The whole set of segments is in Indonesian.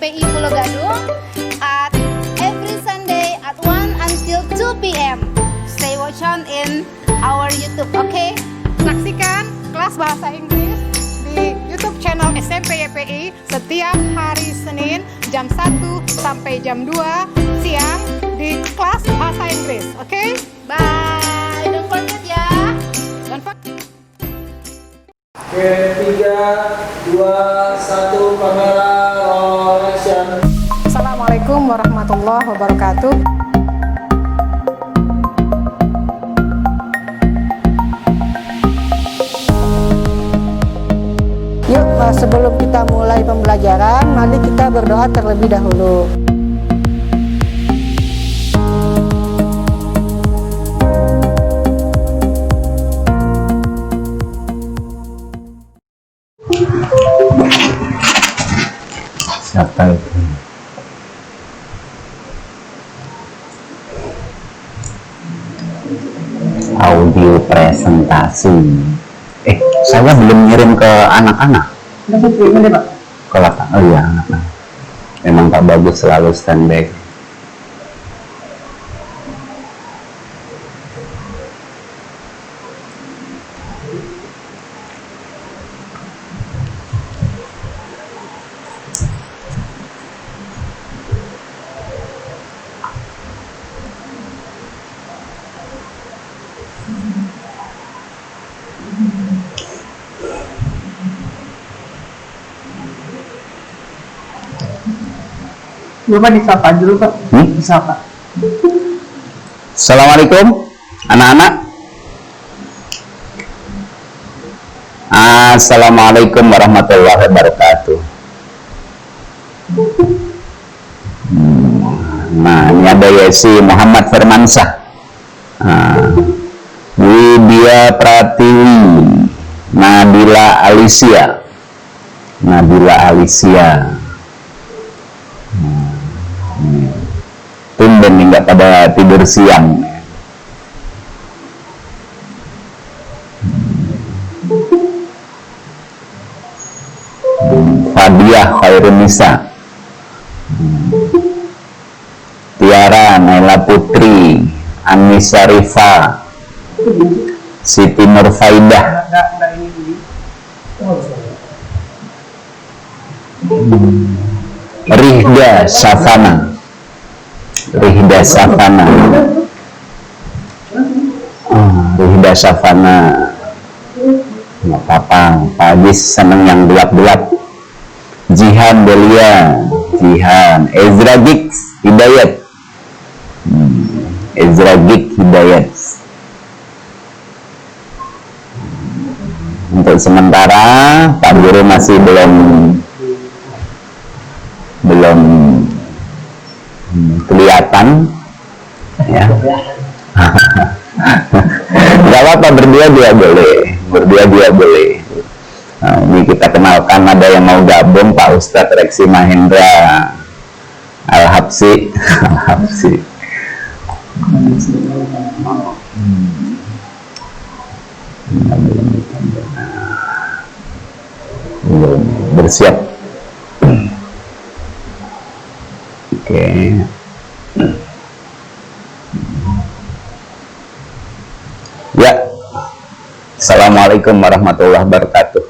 YPI Pulau Gadung at every Sunday at 1 until 2 p.m. Stay watch on in our YouTube, okay? Saksikan kelas bahasa Inggris di YouTube channel SMP YPI setiap hari Senin jam 1 sampai jam 2 siang di kelas bahasa Inggris. Oke? Bye. Don't forget ya. Don't forget. Oke, 3, 2, 1, kamera roll action. Assalamualaikum warahmatullahi wabarakatuh. Yuk, sebelum kita mulai pembelajaran, mari kita berdoa terlebih dahulu. Siapa itu? Audio presentasi. Saya belum ngirim ke anak-anak. Kalau oh iya, anak-anak. Memang Pak Bagus selalu standby. Coba disapa dulu Pak. Disapa. Assalamualaikum anak-anak. Assalamualaikum warahmatullahi wabarakatuh. Nah, ini ada Yesi Muhammad Firmansyah, Widya Pratiwi, Nabila Alicia, tumben nggak pada tidur siang. Fadiah Khairunisa, Tiara Naila Putri, Anissa Rifa, Siti Nurfaidah, Rihda Safana, Rihda Safana, nggak apa-apa, Pak Adis seneng yang gelap-gelap. Jihan Delia, Ezra Gik Hidayat, Untuk sementara Pak Guru masih belum kelihatan ya. Gak apa-apa, berdua boleh. Nah, ini kita kenalkan, ada yang mau gabung, Pak Ustadz Reksi Mahendra Al-Habsi. Bersiap. Oke. Ya. Assalamualaikum warahmatullahi wabarakatuh.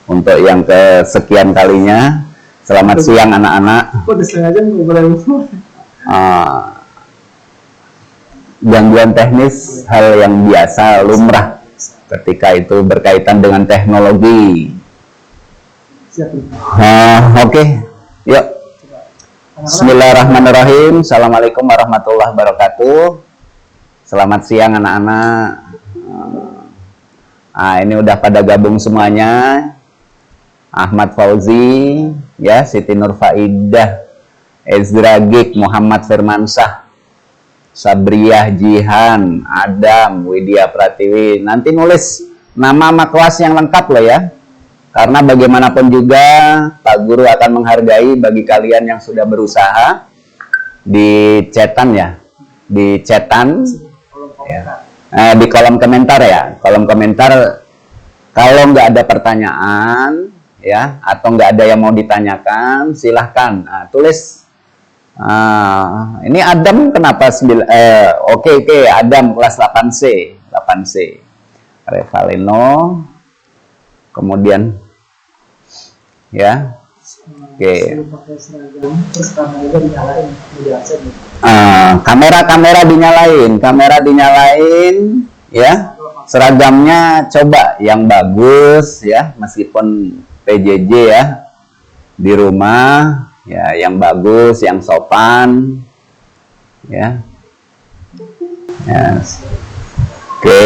Untuk yang kesekian kalinya, selamat siang anak-anak. Gangguan teknis hal yang biasa, lumrah ketika itu berkaitan dengan teknologi. Oke. Yuk. Bismillahirrahmanirrahim. Assalamualaikum warahmatullahi wabarakatuh. Selamat siang anak-anak. Ini udah pada gabung semuanya. Ahmad Fauzi, ya, Siti Nurfaidah, Ezra Gik, Muhammad Firmansyah, Sabriyah Jihan, Adam, Widya Pratiwi. Nanti nulis nama sama kelas yang lengkap loh ya. Karena bagaimanapun juga Pak Guru akan menghargai bagi kalian yang sudah berusaha di chatan ya. Di chatan ya. Di kolom komentar ya. Kolom komentar, kalau nggak ada pertanyaan ya, atau nggak ada yang mau ditanyakan, silahkan tulis. Ini Adam kenapa oke, Adam kelas 8C Revalino, kemudian ya, oke. Pakai seragam, terus kameranya dinyalain, dijelasin. Kamera dinyalain, ya. Seragamnya coba yang bagus, ya, meskipun PJJ ya, di rumah, ya, yang bagus, yang sopan, ya. Yes. Oke.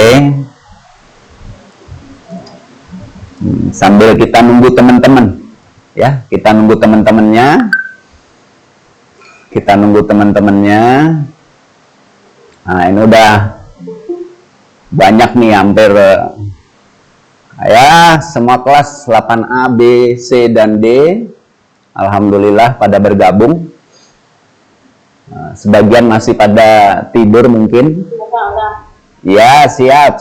Sambil kita nunggu teman-teman, ya, kita nunggu teman-temannya. Nah, ini udah banyak nih, hampir ya semua kelas 8A, B, C, dan D alhamdulillah pada bergabung. Sebagian masih pada tidur mungkin. Ya, siap.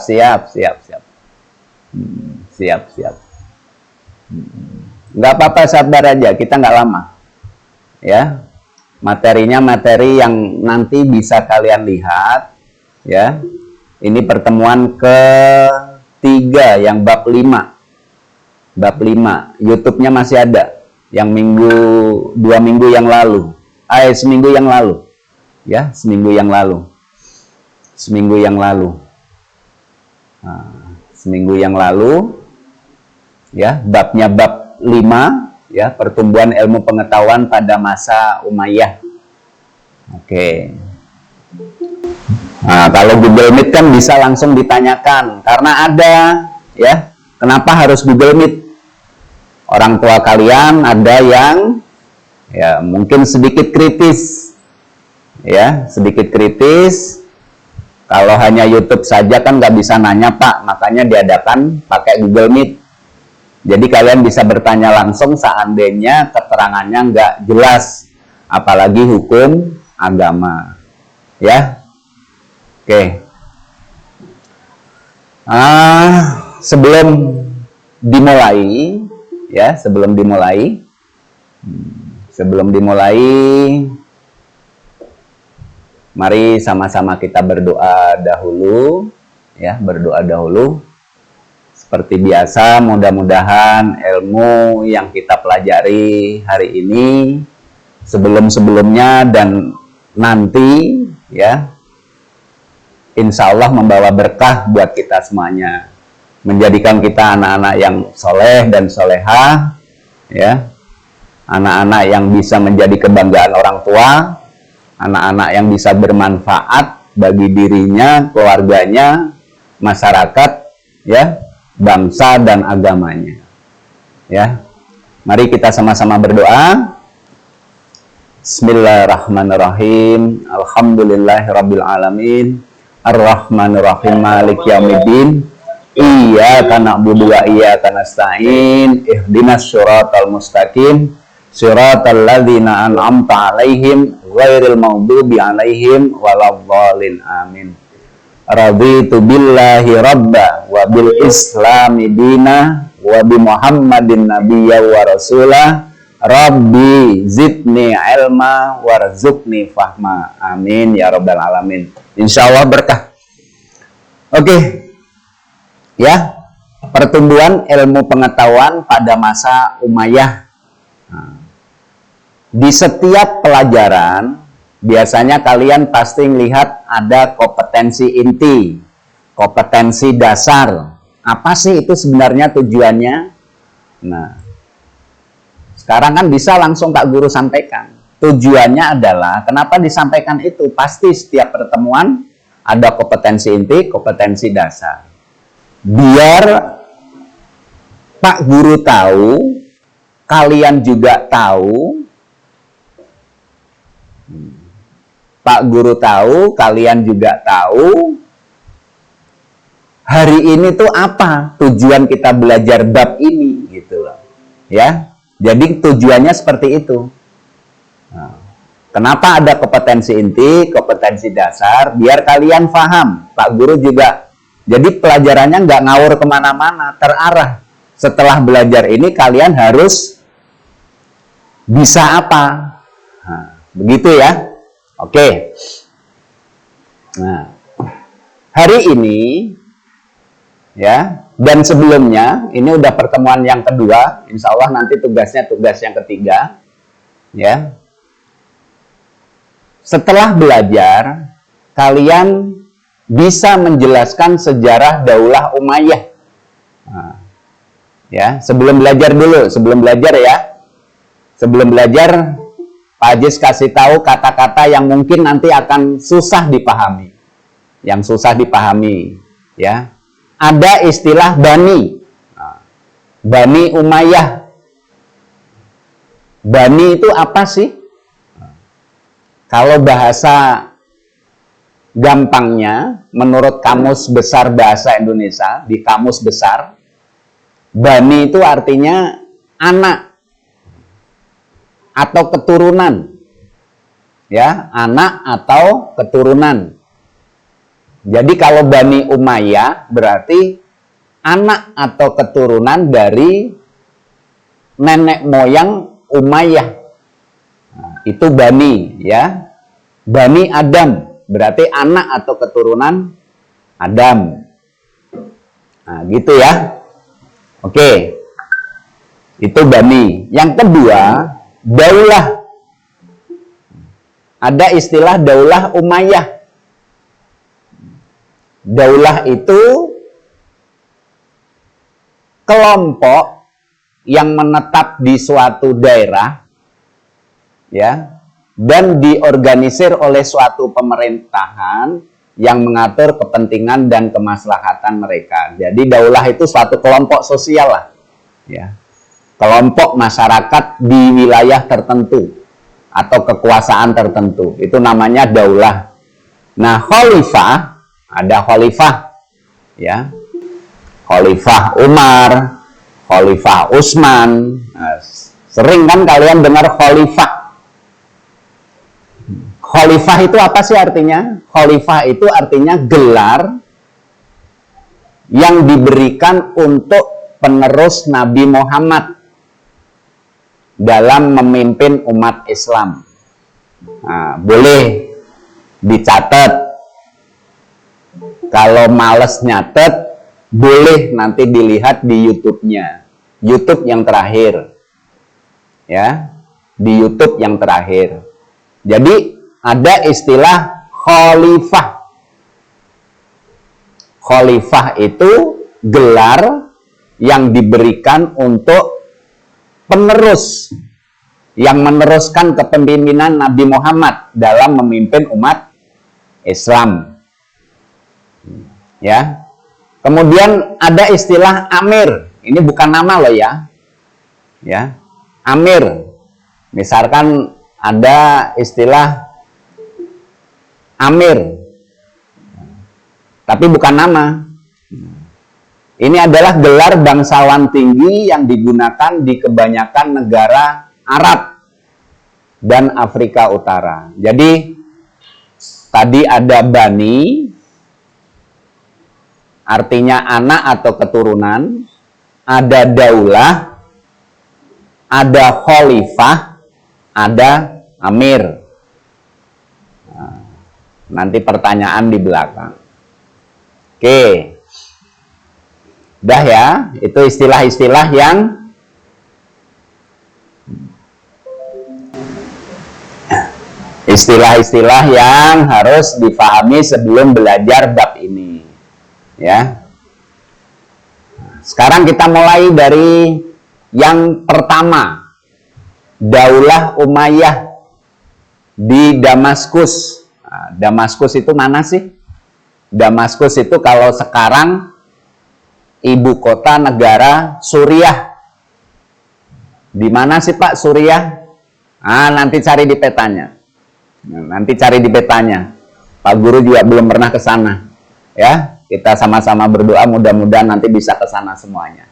Nggak apa-apa, sabar aja, kita nggak lama, ya. Materinya materi yang nanti bisa kalian lihat, ya. Ini pertemuan ketiga yang bab 5. YouTube-nya masih ada yang seminggu yang lalu, ya, seminggu yang lalu, ya, babnya bab 5, ya, pertumbuhan ilmu pengetahuan pada masa Umayyah. Oke. Nah, kalau Google Meet kan bisa langsung ditanyakan, karena ada, ya, kenapa harus Google Meet? Orang tua kalian ada yang, ya, mungkin sedikit kritis, ya, kalau hanya YouTube saja kan nggak bisa nanya, Pak, makanya diadakan pakai Google Meet. Jadi kalian bisa bertanya langsung seandainya keterangannya nggak jelas, apalagi hukum agama, ya. Oke. Sebelum dimulai, mari sama-sama kita berdoa dahulu, ya, Seperti biasa, mudah-mudahan ilmu yang kita pelajari hari ini, sebelum-sebelumnya dan nanti, ya, insya Allah membawa berkah buat kita semuanya, menjadikan kita anak-anak yang soleh dan solehah, ya, anak-anak yang bisa menjadi kebanggaan orang tua, anak-anak yang bisa bermanfaat bagi dirinya, keluarganya, masyarakat, ya, bangsa dan agamanya, ya. Mari kita sama-sama berdoa. Bismillahirrahmanirrahim. Alhamdulillahirabbil alamin. Ar-Rahmanir-Rahim, Maliki Yaumiddin. Iyyaka na'budu wa iyyaka nasta'in. Ihdinas siratal mustaqim. Siratal ladzina an'amta 'alaihim ghairil maghdubi 'alaihim waladdallin. Amin. Raditu billahi rabba wa bil islami dina wa bi Muhammadin nabiyya wa rasulah. Rabbi zidni ilma warzuqni fahma. Amin ya rabbal alamin. Insyaallah berkah. Oke. Ya, pertumbuhan ilmu pengetahuan pada masa Umayyah. Di setiap pelajaran biasanya kalian pasti melihat ada kompetensi inti, kompetensi dasar. Apa sih itu sebenarnya tujuannya? Nah, sekarang kan bisa langsung Pak Guru sampaikan. Tujuannya adalah, kenapa disampaikan itu? Pasti setiap pertemuan ada kompetensi inti, kompetensi dasar. Biar Pak Guru tahu, kalian juga tahu, Pak Guru tahu, kalian juga tahu, hari ini tuh apa tujuan kita belajar bab ini, gitu loh. Ya. Jadi tujuannya seperti itu. Nah, kenapa ada kompetensi inti, kompetensi dasar? Biar kalian paham. Pak Guru juga. Jadi pelajarannya nggak ngawur kemana-mana, terarah. setelah belajar ini kalian harus bisa apa? Nah, begitu ya. Oke. Nah, hari ini ya, dan sebelumnya ini udah pertemuan yang kedua, insya Allah nanti tugasnya tugas yang ketiga ya. Setelah belajar kalian bisa menjelaskan sejarah Daulah Umayyah. Nah, ya, sebelum belajar dulu, sebelum belajar ya. Sebelum belajar, Pak Ajis kasih tahu kata-kata yang mungkin nanti akan susah dipahami. Yang susah dipahami, ya. Ada istilah Bani. Nah, Bani Umayyah. Bani itu apa sih? Kalau bahasa gampangnya, menurut Kamus Besar Bahasa Indonesia, di Kamus Besar, Bani itu artinya anak atau keturunan. Ya, anak atau keturunan. Jadi kalau Bani Umayyah berarti anak atau keturunan dari nenek moyang Umayyah. Nah, itu Bani, ya. Bani Adam berarti anak atau keturunan Adam. Nah, gitu ya. Oke. Itu Bani. Yang kedua, Daulah. Ada istilah Daulah Umayyah. Daulah itu kelompok yang menetap di suatu daerah, ya, dan diorganisir oleh suatu pemerintahan yang mengatur kepentingan dan kemaslahatan mereka. Jadi daulah itu suatu kelompok sosial lah, ya, kelompok masyarakat di wilayah tertentu atau kekuasaan tertentu. Itu namanya daulah. Nah, khalifah, ada khalifah, ya, khalifah Umar, khalifah Utsman. Nah, sering kan kalian dengar khalifah. Khalifah itu apa sih artinya? Khalifah itu artinya gelar yang diberikan untuk penerus Nabi Muhammad dalam memimpin umat Islam. Nah, boleh dicatat. Kalau males nyatet, boleh nanti dilihat di YouTube-nya. YouTube yang terakhir. Ya, di YouTube yang terakhir. Jadi ada istilah khalifah. Khalifah itu gelar yang diberikan untuk penerus yang meneruskan kepemimpinan Nabi Muhammad dalam memimpin umat Islam. Ya. Kemudian ada istilah amir. Ini bukan nama loh ya. Ya. Amir. Misalkan ada istilah amir. Tapi bukan nama. Ini adalah gelar bangsawan tinggi yang digunakan di kebanyakan negara Arab dan Afrika Utara. Jadi tadi ada Bani, artinya anak atau keturunan, ada daulah, ada khalifah, ada amir. Nah, nanti pertanyaan di belakang. Oke. Udah ya, itu istilah-istilah yang harus dipahami sebelum belajar bab ini. Ya. Sekarang kita mulai dari yang pertama. Daulah Umayyah di Damaskus. Nah, Damaskus itu mana sih? Damaskus itu kalau sekarang ibu kota negara Suriah. Di mana sih Pak Suriah? Ah, nanti cari di petanya. Nanti cari di petanya. Pak Guru juga belum pernah ke sana. Ya, kita sama-sama berdoa mudah-mudahan nanti bisa ke sana semuanya.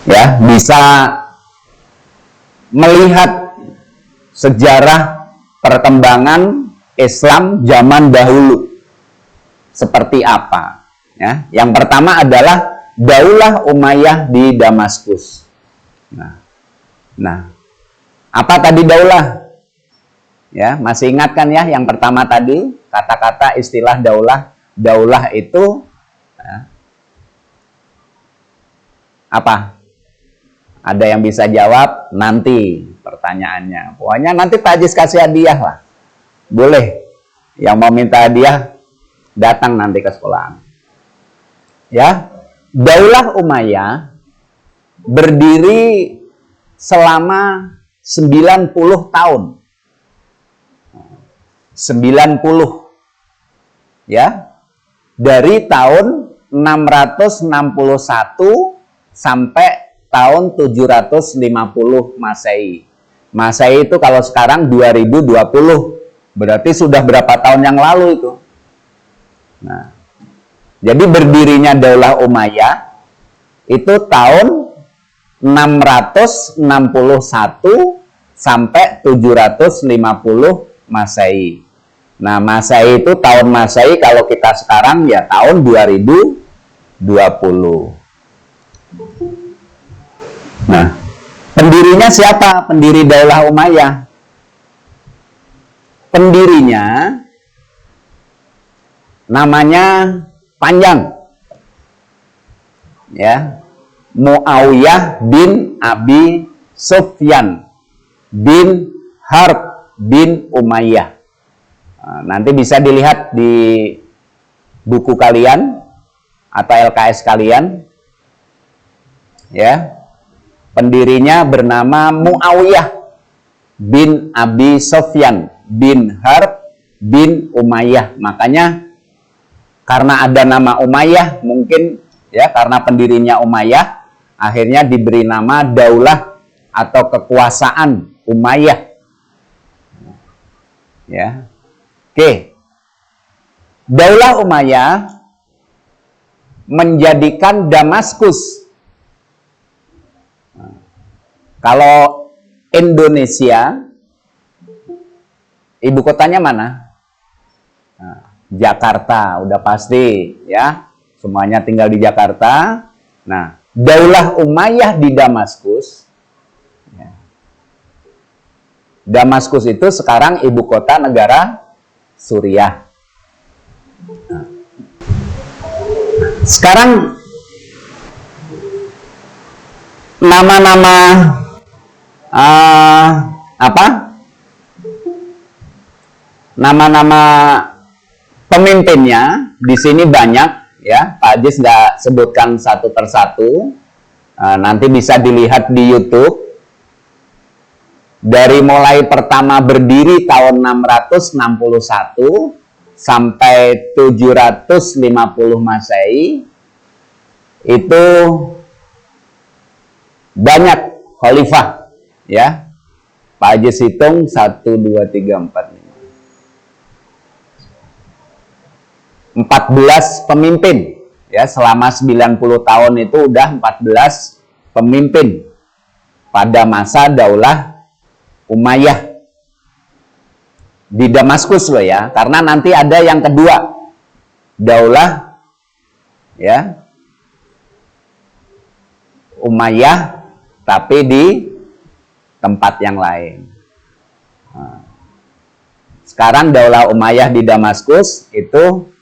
Ya, bisa melihat sejarah perkembangan Islam zaman dahulu seperti apa. Ya, yang pertama adalah Daulah Umayyah di Damaskus. Nah, apa tadi daulah? Ya, masih ingat kan ya yang pertama tadi kata-kata istilah daulah. Daulah itu apa? Ada yang bisa jawab nanti pertanyaannya. Pokoknya nanti Pak Ajis kasih hadiah lah. Boleh. Yang mau minta hadiah datang nanti ke sekolah. Ya, Daulah Umayyah berdiri selama 90 tahun. 90. Ya. Dari tahun 661 sampai tahun 750 Masehi. Masehi itu kalau sekarang 2020. Berarti sudah berapa tahun yang lalu itu. Nah, jadi berdirinya Daulah Umayyah itu tahun 661 sampai 750 Masehi. Nah, Masehi itu tahun Masehi kalau kita sekarang ya tahun 2020. Nah, pendirinya siapa? Pendiri Daulah Umayyah. Pendirinya namanya panjang. Ya. Muawiyah bin Abi Sufyan bin Harb bin Umayyah. Nah, nanti bisa dilihat di buku kalian atau LKS kalian. Ya. Pendirinya bernama Muawiyah bin Abi Sufyan bin Harb bin Umayyah. Makanya karena ada nama Umayyah, mungkin ya karena pendirinya Umayyah, akhirnya diberi nama Daulah atau kekuasaan Umayyah. Ya. Oke. Daulah Umayyah menjadikan Damaskus. Kalau Indonesia, ibu kotanya mana? Jakarta, udah pasti ya. Semuanya tinggal di Jakarta. Nah, Daulah Umayyah di Damaskus. Ya. Damaskus itu sekarang ibu kota negara Suriah. Nah. Sekarang nama-nama nama-nama pemimpinnya di sini banyak ya. Pak Ajis nggak sebutkan satu persatu. Nanti bisa dilihat di YouTube. Dari mulai pertama berdiri tahun 661 sampai 750 Masehi itu banyak khalifah ya. Pak Ajis hitung 1, 2, 3, 4, 5. 14 pemimpin ya, selama 90 tahun itu udah 14 pemimpin pada masa Daulah Umayyah di Damaskus loh ya, karena nanti ada yang kedua Daulah ya Umayyah tapi di tempat yang lain. Nah, sekarang Daulah Umayyah di Damaskus itu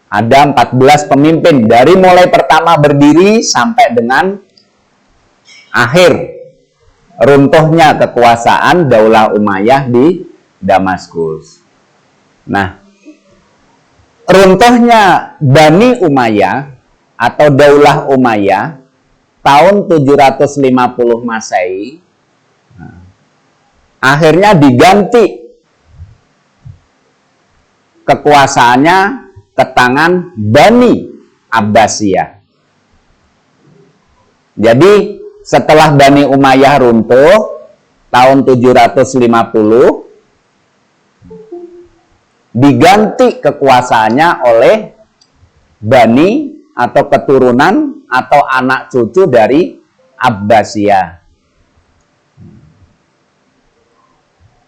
ada 14 pemimpin dari mulai pertama berdiri sampai dengan akhir runtuhnya kekuasaan Daulah Umayyah di Damaskus. Nah, runtuhnya Bani Umayyah atau Daulah Umayyah tahun 750 Masehi, akhirnya diganti kekuasaannya ke tangan Bani Abbasiyah. Jadi setelah Bani Umayyah runtuh tahun 750, diganti kekuasaannya oleh Bani atau keturunan atau anak cucu dari Abbasiyah.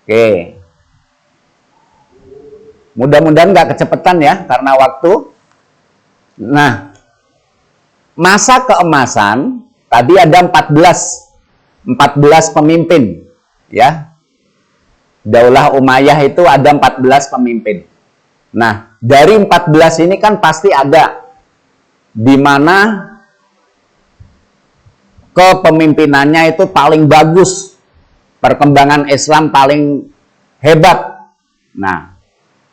Oke. Mudah-mudahan nggak kecepatan ya karena waktu. Nah, masa keemasan tadi ada 14 pemimpin, ya. Daulah Umayyah itu ada 14 pemimpin. Nah, dari 14 ini kan pasti ada di mana kepemimpinannya itu paling bagus, perkembangan Islam paling hebat. Nah,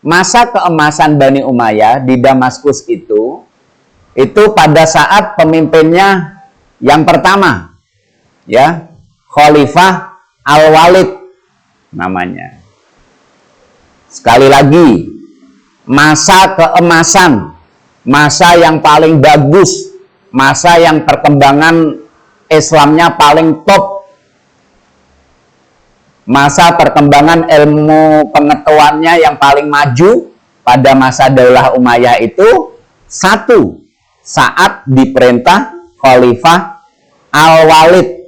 masa keemasan Bani Umayyah di Damaskus itu pada saat pemimpinnya yang pertama, ya, Khalifah Al-Walid namanya. Sekali lagi, masa keemasan, masa yang paling bagus, masa yang perkembangan Islamnya paling top, masa perkembangan ilmu pengetahuannya yang paling maju pada masa Daulah Umayyah itu satu, saat diperintah Khalifah Al-Walid.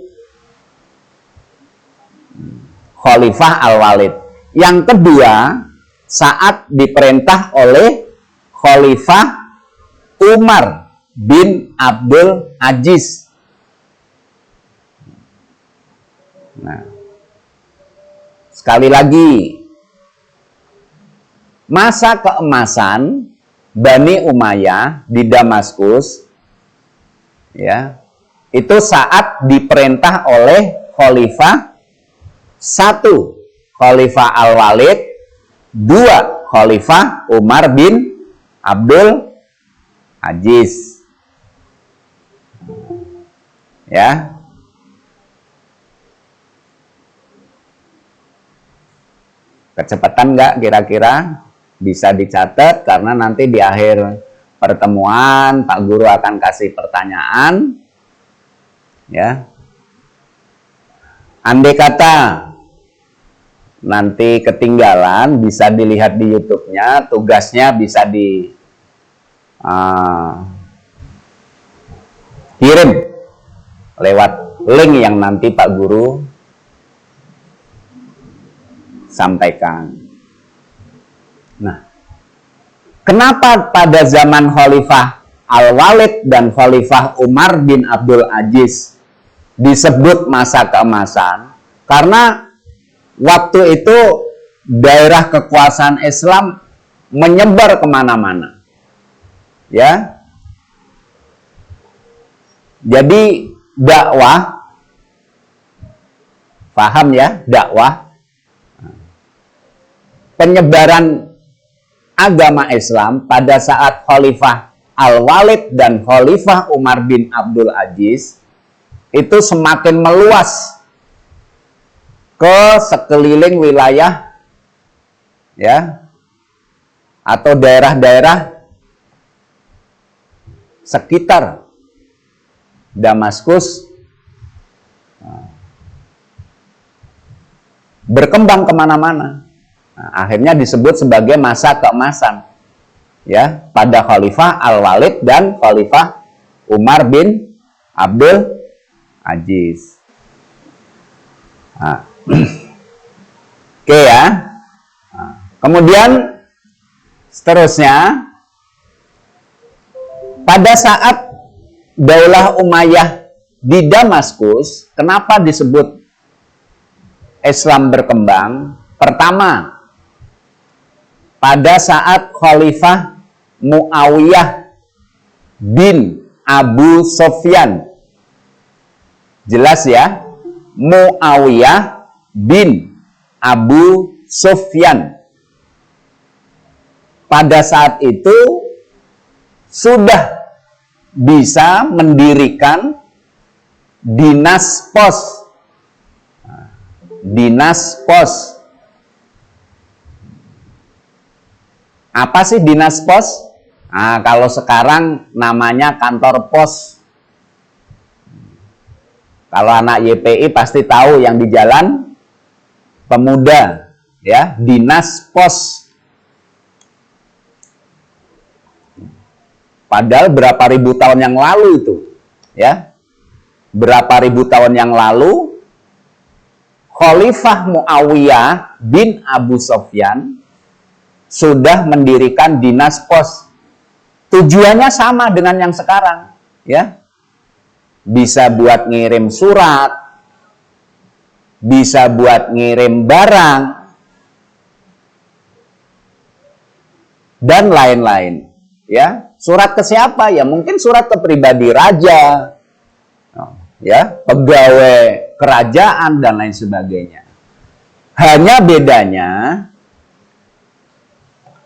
Khalifah Al-Walid. Yang kedua, saat diperintah oleh Khalifah Umar bin Abdul Aziz. Nah, sekali lagi, masa keemasan Bani Umayyah di Damaskus, ya, itu saat diperintah oleh Khalifah, satu, Khalifah Al-Walid, dua, Khalifah Umar bin Abdul Aziz. Ya. Kecepatan nggak kira-kira? Bisa dicatat karena nanti di akhir pertemuan Pak Guru akan kasih pertanyaan. Ya. Andai kata nanti ketinggalan, bisa dilihat di YouTube-nya, tugasnya bisa kirim lewat link yang nanti Pak Guru sampaikan. Nah, kenapa pada zaman Khalifah Al-Walid dan Khalifah Umar bin Abdul Aziz disebut masa keemasan? Karena waktu itu daerah kekuasaan Islam menyebar kemana-mana, ya. Jadi dakwah, paham ya, dakwah, penyebaran agama Islam pada saat Khalifah Al-Walid dan Khalifah Umar bin Abdul Aziz itu semakin meluas ke sekeliling wilayah, ya, atau daerah-daerah sekitar Damaskus, berkembang kemana-mana. Nah, akhirnya disebut sebagai masa keemasan, ya, pada Khalifah Al-Walid dan Khalifah Umar bin Abdul Aziz. Nah, oke ya. Nah, kemudian seterusnya, pada saat Daulah Umayyah di Damaskus, kenapa disebut Islam berkembang? Pertama, pada saat Khalifah Muawiyah bin Abu Sufyan, jelas ya, Muawiyah bin Abu Sufyan pada saat itu sudah bisa mendirikan dinas pos. Dinas pos. Apa sih dinas pos? Nah, kalau sekarang namanya kantor pos. Kalau anak YPI pasti tahu yang di Jalan Pemuda, ya, dinas pos. Padahal berapa ribu tahun yang lalu itu, ya, berapa ribu tahun yang lalu Khalifah Muawiyah bin Abu Sufyan sudah mendirikan dinas pos. Tujuannya sama dengan yang sekarang, ya. bisa buat ngirim surat, bisa buat ngirim barang, dan lain-lain. Ya, surat ke siapa? Ya mungkin surat ke pribadi raja, ya, pegawai kerajaan dan lain sebagainya. Hanya bedanya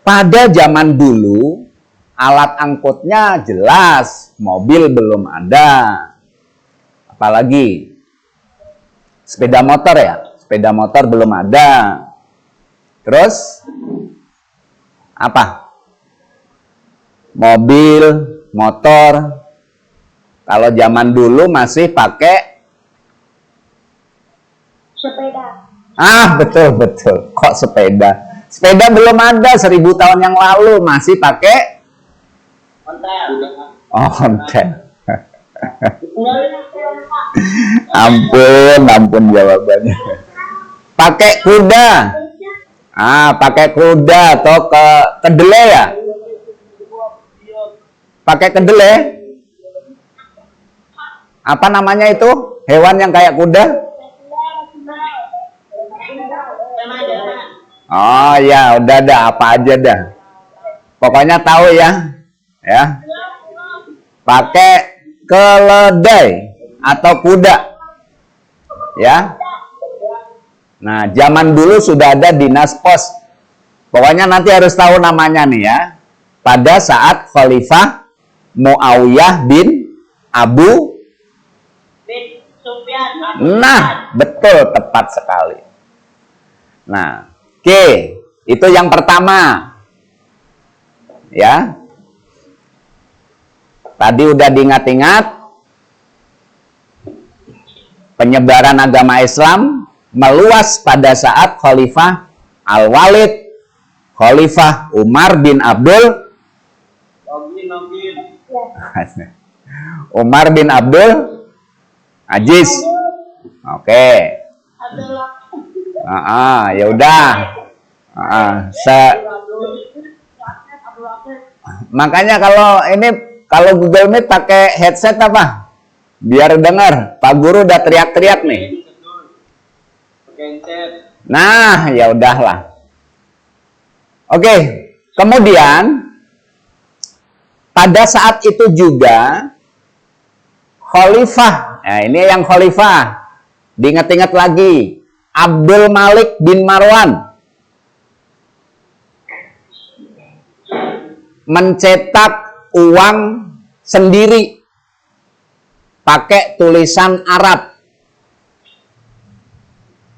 pada zaman dulu alat angkutnya jelas, mobil belum ada. Apalagi sepeda motor ya, sepeda motor belum ada. Terus apa? Mobil, motor. Kalau zaman dulu masih pakai Sepeda. ah, betul. Kok sepeda? Sepeda belum ada 1000 tahun yang lalu, masih pakai ontel. Ampun jawabannya. Pakai kuda. Pakai kuda atau kedelai ya? Pakai kedelai? Apa namanya itu? Hewan yang kayak kuda? Oh ya, udah ada apa aja dah. Pokoknya tahu ya. Ya. Pakai keledai atau kuda. Ya. Nah, zaman dulu sudah ada dinas pos. Pokoknya nanti harus tahu namanya nih ya. Pada saat Khalifah Muawiyah bin Abu Sufyan. Nah, betul, tepat sekali. Nah, oke, itu yang pertama. Ya. Tadi udah diingat-ingat penyebaran agama Islam meluas pada saat Khalifah Al-Walid, Khalifah Umar bin Abdul Aziz. Oke. Ya udah. Makanya kalau Google Meet pakai headset apa? Biar dengar. Pak Guru udah teriak-teriak nih. Nah, ya udahlah. Oke. Kemudian pada saat itu juga Khalifah, nah ini yang Khalifah, diingat-ingat lagi, Abdul Malik bin Marwan mencetak uang sendiri pakai tulisan Arab.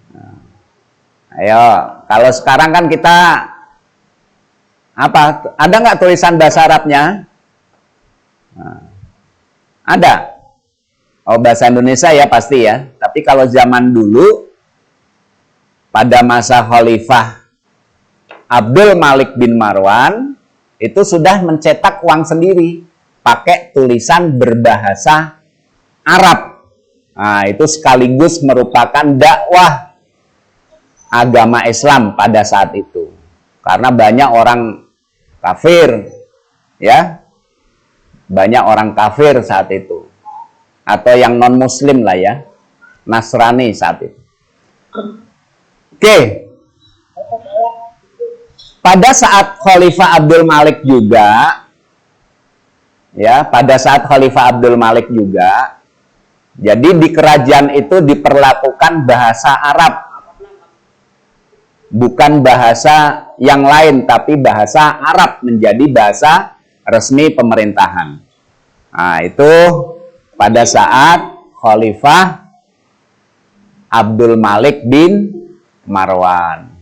Nah, ayo, kalau sekarang kan kita apa? Ada nggak tulisan bahasa Arabnya? Nah, ada. Oh, bahasa Indonesia ya pasti ya. Tapi kalau zaman dulu pada masa Khalifah Abdul Malik bin Marwan itu sudah mencetak uang sendiri pakai tulisan berbahasa Arab. Nah, itu sekaligus merupakan dakwah agama Islam pada saat itu. Karena banyak orang kafir, ya. Banyak orang kafir saat itu. Atau yang non-muslim lah ya, Nasrani saat itu. Oke. Pada saat Khalifah Abdul Malik juga, ya, pada saat Khalifah Abdul Malik juga, jadi di kerajaan itu diperlakukan bahasa Arab, bukan bahasa yang lain, tapi bahasa Arab menjadi bahasa resmi pemerintahan. Nah, itu pada saat Khalifah Abdul Malik bin Marwan.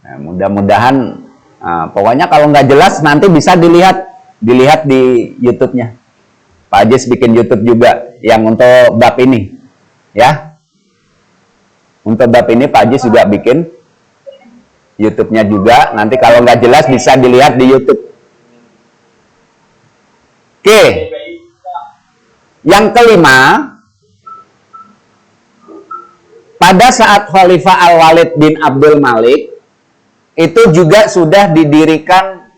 Nah, mudah-mudahan, pokoknya kalau nggak jelas nanti bisa dilihat di YouTube-nya. Pak Ajis bikin YouTube juga yang untuk bab ini, ya. Untuk bab ini Pak Ajis juga bikin YouTube-nya juga. Nanti kalau nggak jelas bisa dilihat di YouTube. Oke. Yang kelima, pada saat Khalifah Al-Walid bin Abdul Malik itu juga sudah didirikan,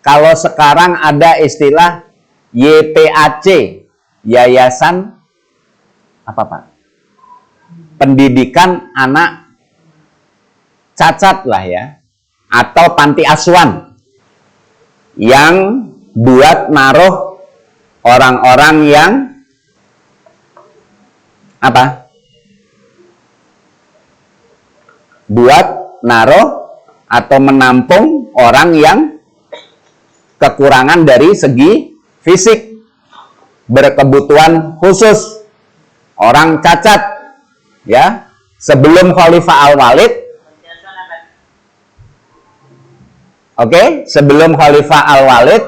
kalau sekarang ada istilah YPAC, Yayasan apa Pak? Pendidikan Anak Cacat lah ya, atau panti asuhan yang buat naruh orang-orang yang apa? Buat naruh atau menampung orang yang kekurangan dari segi fisik, berkebutuhan khusus, orang cacat ya. Sebelum Khalifah Al-Walid, oke, sebelum Khalifah Al-Walid,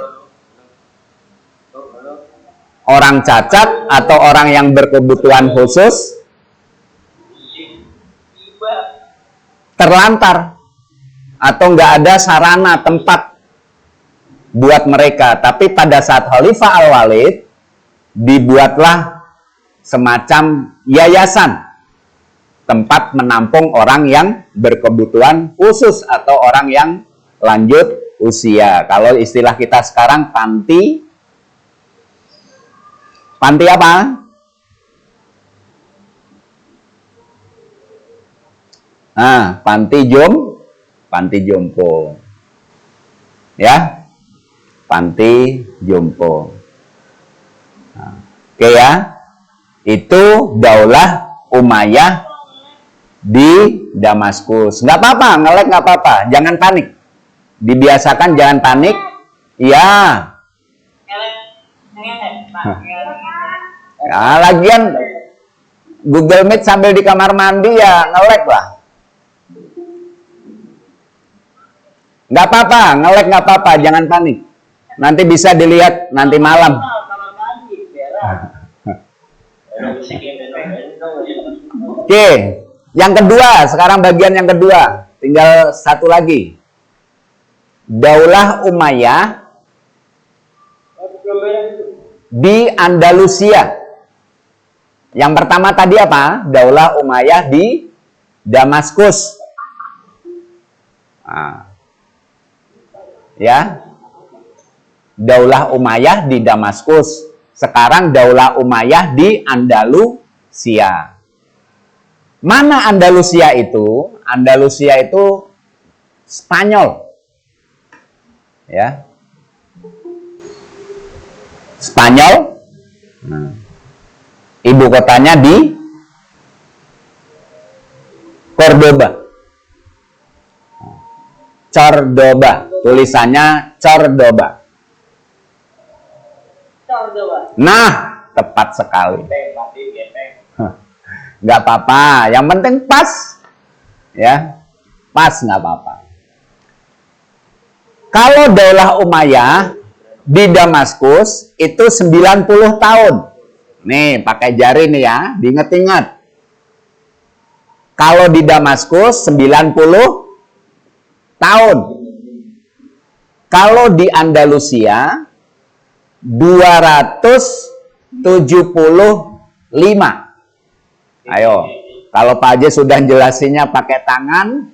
orang cacat atau orang yang berkebutuhan khusus terlantar atau nggak ada sarana tempat buat mereka. Tapi pada saat Khalifah Al-Walid dibuatlah semacam yayasan, tempat menampung orang yang berkebutuhan khusus atau orang yang lanjut usia. Kalau istilah kita sekarang panti apa? Nah, panti jompo. Ya. Panti jompo. Nah, oke ya. Itu Daulah Umayyah di Damaskus. Nggak apa-apa, ngelek nggak apa-apa. Jangan panik. Dibiasakan jangan panik. Iya. Nah, lagian Google Meet sambil di kamar mandi ya ngelek lah. Nggak apa-apa, ngelek nggak apa-apa, jangan panik. Nanti bisa dilihat nanti malam. Oke, yang kedua, sekarang bagian yang kedua. Tinggal satu lagi. Daulah Umayyah di Andalusia. Yang pertama tadi apa? Daulah Umayyah di Damaskus. Nah, ya. Daulah Umayyah di Damaskus. Sekarang Daulah Umayyah di Andalusia. Mana Andalusia itu? Andalusia itu Spanyol. Ya. Spanyol. Ibu kotanya di Cordoba. Cordoba, tulisannya Cordoba. Nah, tepat sekali. Nggak apa-apa, yang penting pas. Ya, pas nggak apa-apa. Kalau Daulah Umayyah di Damaskus itu 90 tahun. Nih, pakai jari nih ya, diinget-inget. Kalau di Damaskus 90 tahun. Kalau di Andalusia 275. Ayo, kalau Pak Haji sudah jelasinnya pakai tangan,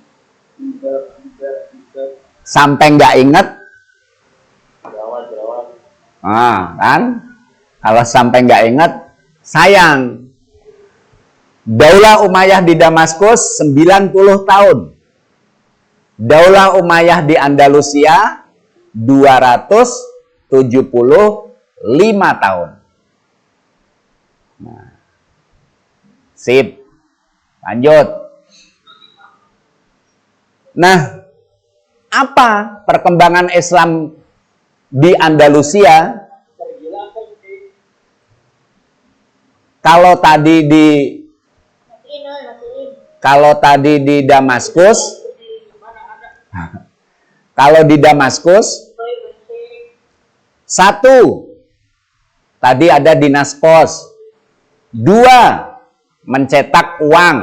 sampai nggak inget, nah, kan? Kalau sampai nggak inget, sayang. Daulah Umayyah di Damaskus 90 tahun. Daulah Umayyah di Andalusia 275 tahun. Nah, sip. Lanjut. Nah, apa perkembangan Islam di Andalusia? Kalau tadi di Damaskus, kalau di Damaskus, satu, tadi ada dinas pos. Dua, mencetak uang.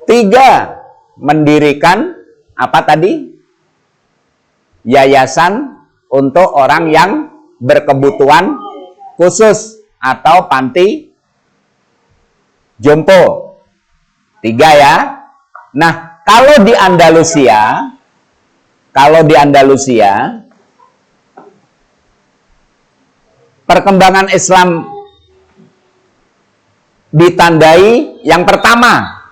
Tiga, mendirikan apa tadi? Yayasan untuk orang yang berkebutuhan khusus atau panti jompo. Tiga ya. Nah, kalau di Andalusia perkembangan Islam ditandai yang pertama,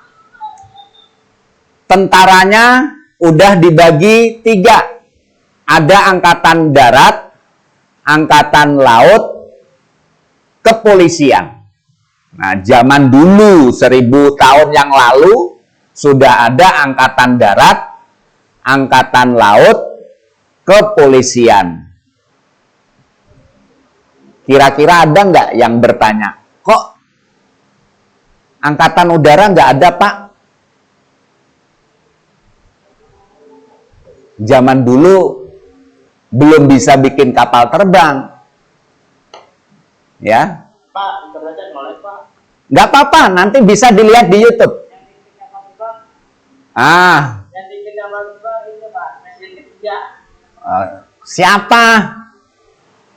tentaranya udah dibagi 3. Ada angkatan darat, angkatan laut, kepolisian. Nah, zaman dulu 1000 tahun yang lalu sudah ada angkatan darat, angkatan laut, kepolisian. Kira-kira ada nggak yang bertanya, kok angkatan udara nggak ada, Pak? Zaman dulu belum bisa bikin kapal terbang. Ya. Pak, internet nolak, Pak. Nggak apa-apa, nanti bisa dilihat di YouTube. Ah. Yang bikin gambar itu, Pak. Mesin kerja. Siapa?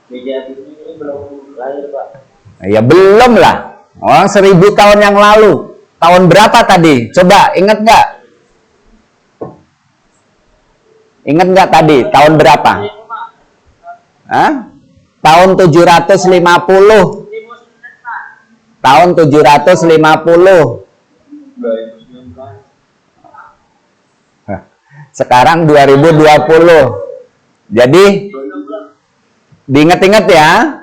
Media ini belum lahir, Pak. Ya belum lah. Orang 1000 tahun yang lalu. Tahun berapa tadi? Coba inget nggak? Ingat nggak tadi? Tahun berapa? Hah? Tahun 750. Tahun 750. Sekarang 2020. Jadi diingat-ingat ya.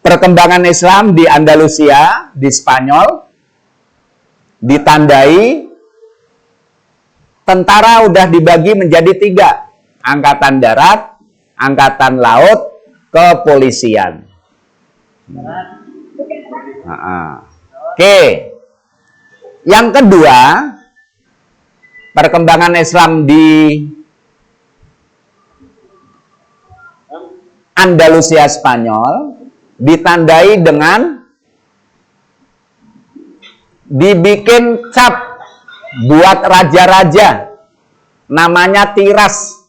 Perkembangan Islam di Andalusia, di Spanyol, ditandai tentara udah dibagi menjadi 3. Angkatan darat, angkatan laut, kepolisian. Oke. Yang kedua, perkembangan Islam di Andalusia Spanyol ditandai dengan dibikin cap buat raja-raja, namanya tiras.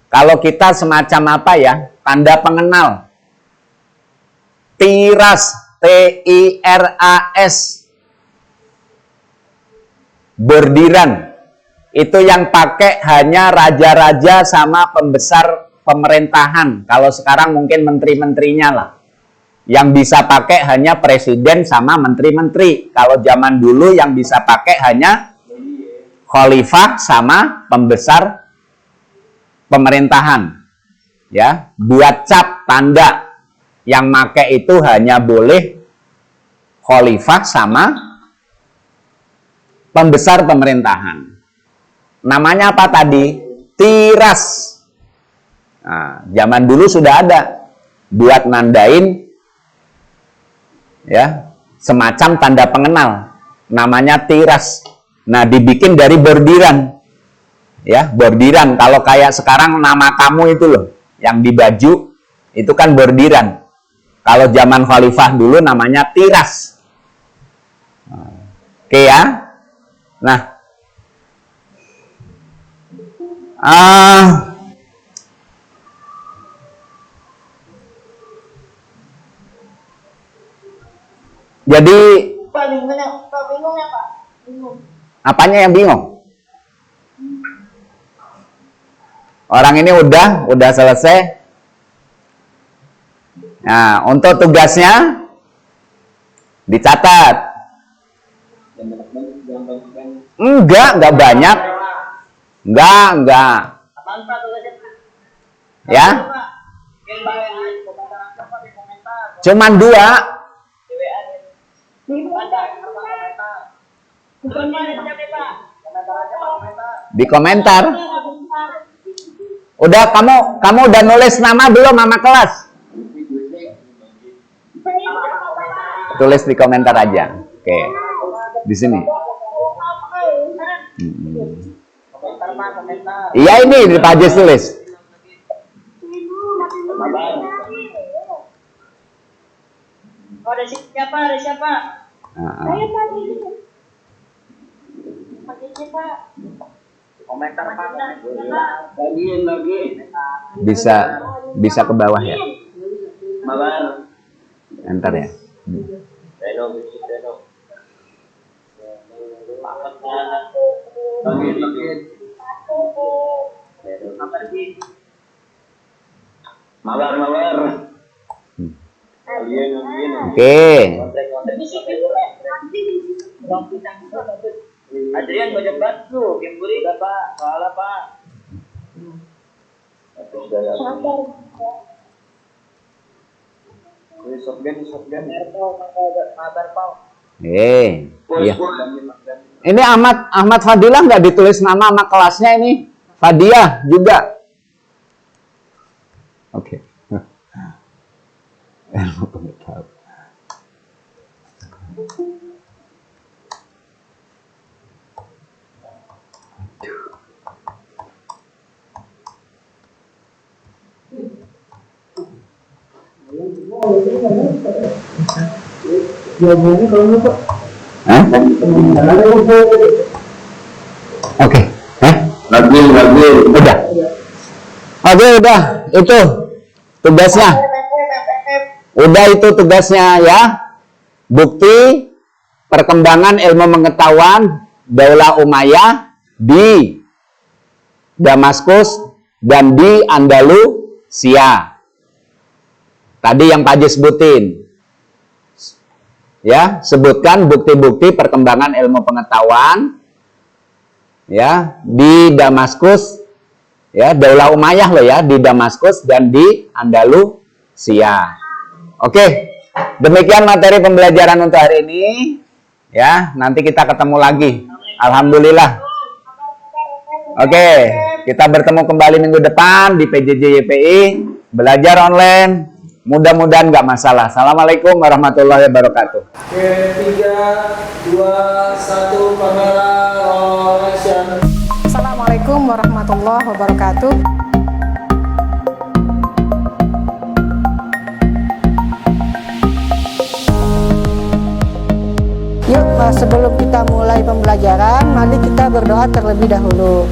Kalau kita semacam apa ya, tanda pengenal, tiras, T-I-R-A-S, bordiran, itu yang pakai hanya raja-raja sama pembesar pemerintahan. Kalau sekarang mungkin menteri-menterinya lah. Yang bisa pakai hanya presiden sama menteri-menteri. Kalau zaman dulu yang bisa pakai hanya khalifah sama pembesar pemerintahan. Ya, buat cap tanda yang pakai itu hanya boleh khalifah sama pembesar pemerintahan. Namanya apa tadi? Tiras. Nah, zaman dulu sudah ada buat nandain ya semacam tanda pengenal, namanya tiras. Nah, dibikin dari bordiran. Ya, bordiran. Kalau kayak sekarang nama kamu itu loh, yang di baju itu kan bordiran. Kalau zaman khalifah dulu namanya tiras. Oke ya. Nah, jadi Pak, bingung ya, Pak. Bingung. apanya yang bingung? Orang ini udah selesai. Nah, untuk tugasnya dicatat. Enggak banyak. Enggak. Apaan, Pak, tugasnya, Pak? Ya. Cuman 2. Di komentar. Udah kamu udah nulis nama belum sama kelas? Tulis di komentar aja. Oke. Di sini. Iya, ini di Pak Jis tulis. Oh, ada siapa? Komentar Pak. Bagiin. Bisa ke bawah ya. Mabar. Entar ya. Reno. Bagiin. Apa sih? Mawar. Oke. Adrian banyak batu, Kimpuri. Udah Pak, salah Pak. Shotgun. Mabar Pak. Iya. Ini Ahmad Fadilah nggak ditulis nama kelasnya ini? Fadiah juga. Oke. Jawabannya kalau nggak Pak. Hah? Oke. Lagi. Udah. Oke, udah. Itu tugasnya. Udah itu tugasnya ya. Bukti perkembangan ilmu pengetahuan Daulah Umayyah di Damaskus dan di Andalusia. Tadi yang Pak Haji sebutin. Ya, sebutkan bukti-bukti perkembangan ilmu pengetahuan ya di Damaskus, ya Daulah Umayyah loh ya, di Damaskus dan di Andalusia. Oke, demikian materi pembelajaran untuk hari ini ya, nanti kita ketemu lagi. Alhamdulillah. Oke, kita bertemu kembali minggu depan di PJJ YPI belajar online. Mudah-mudahan nggak masalah. Assalamualaikum warahmatullahi wabarakatuh. Oke, 3, 2, 1, kamera roll action. Assalamualaikum warahmatullahi wabarakatuh. Yuk, sebelum kita mulai pembelajaran, mari kita berdoa terlebih dahulu.